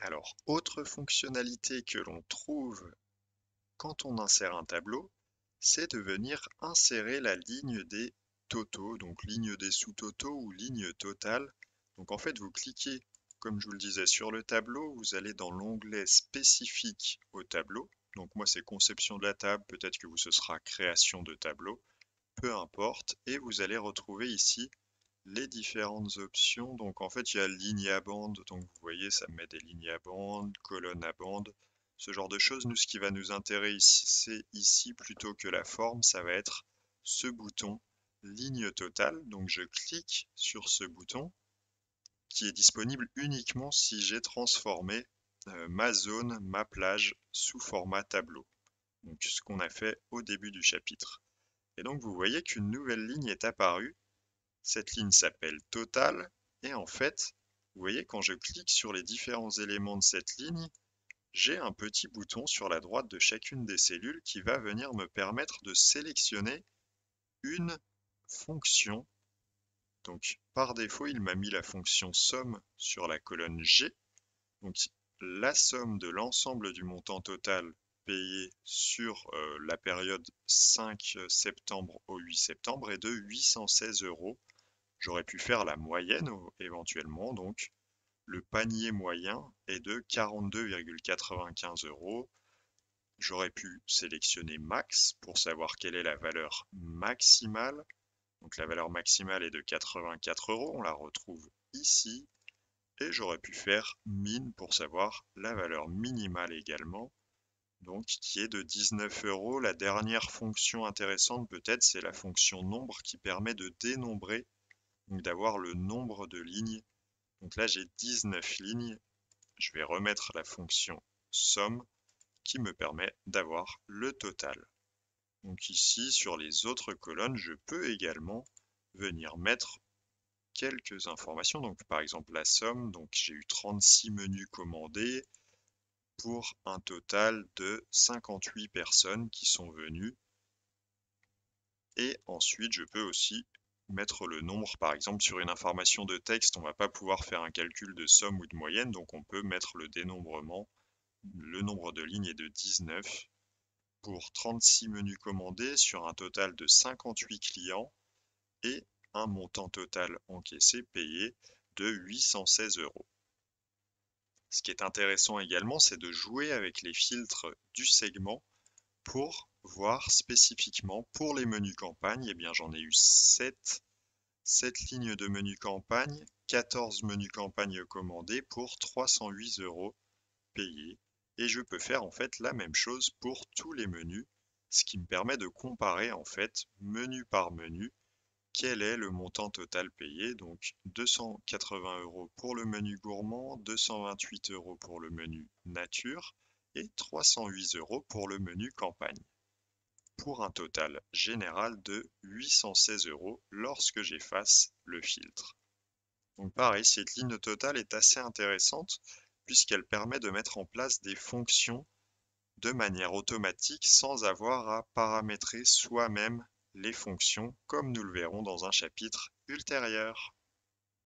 Alors, autre fonctionnalité que l'on trouve quand on insère un tableau, c'est de venir insérer la ligne des totaux, donc ligne des sous-totaux ou ligne totale. Donc en fait, vous cliquez, comme je vous le disais, sur le tableau, vous allez dans l'onglet spécifique au tableau. Donc moi, c'est conception de la table, peut-être que vous, ce sera création de tableau, peu importe. Et vous allez retrouver ici les différentes options. Donc en fait, il y a ligne à bande, donc vous voyez, ça me met des lignes à bande, colonnes à bande, ce genre de choses. Nous, ce qui va nous intéresser ici, plutôt que la forme, ça va être ce bouton ligne totale. Donc je clique sur ce bouton qui est disponible uniquement si j'ai transformé ma zone, ma plage sous format tableau. Donc ce qu'on a fait au début du chapitre. Et donc vous voyez qu'une nouvelle ligne est apparue. Cette ligne s'appelle Total et en fait, vous voyez quand je clique sur les différents éléments de cette ligne, j'ai un petit bouton sur la droite de chacune des cellules qui va venir me permettre de sélectionner une fonction. Donc par défaut, il m'a mis la fonction somme sur la colonne G. Donc la somme de l'ensemble du montant total payé sur la période 5 septembre au 8 septembre est de 816 euros. J'aurais pu faire la moyenne éventuellement, donc le panier moyen est de 42,95 euros. J'aurais pu sélectionner max pour savoir quelle est la valeur maximale. Donc la valeur maximale est de 84 euros, on la retrouve ici. Et j'aurais pu faire min pour savoir la valeur minimale également, donc qui est de 19 euros. La dernière fonction intéressante peut-être, c'est la fonction nombre qui permet de dénombrer, donc d'avoir le nombre de lignes. Donc là, j'ai 19 lignes. Je vais remettre la fonction somme qui me permet d'avoir le total. Donc ici, sur les autres colonnes, je peux également venir mettre quelques informations. Donc par exemple la somme, donc j'ai eu 36 menus commandés pour un total de 58 personnes qui sont venues. Et ensuite, je peux aussi mettre le nombre, par exemple, sur une information de texte, on ne va pas pouvoir faire un calcul de somme ou de moyenne, donc on peut mettre le dénombrement. Le nombre de lignes est de 19 pour 36 menus commandés sur un total de 58 clients et un montant total encaissé payé de 816 euros. Ce qui est intéressant également, c'est de jouer avec les filtres du segment pour voir spécifiquement pour les menus campagne. Eh bien, j'en ai eu 7 lignes de menu campagne, 14 menus campagne commandés pour 308 euros payés. Et je peux faire en fait la même chose pour tous les menus, ce qui me permet de comparer en fait menu par menu quel est le montant total payé. Donc 280 euros pour le menu gourmand, 228 euros pour le menu nature et 308 euros pour le menu campagne, pour un total général de 816 euros lorsque j'efface le filtre. Donc pareil, cette ligne totale est assez intéressante puisqu'elle permet de mettre en place des fonctions de manière automatique sans avoir à paramétrer soi-même les fonctions comme nous le verrons dans un chapitre ultérieur.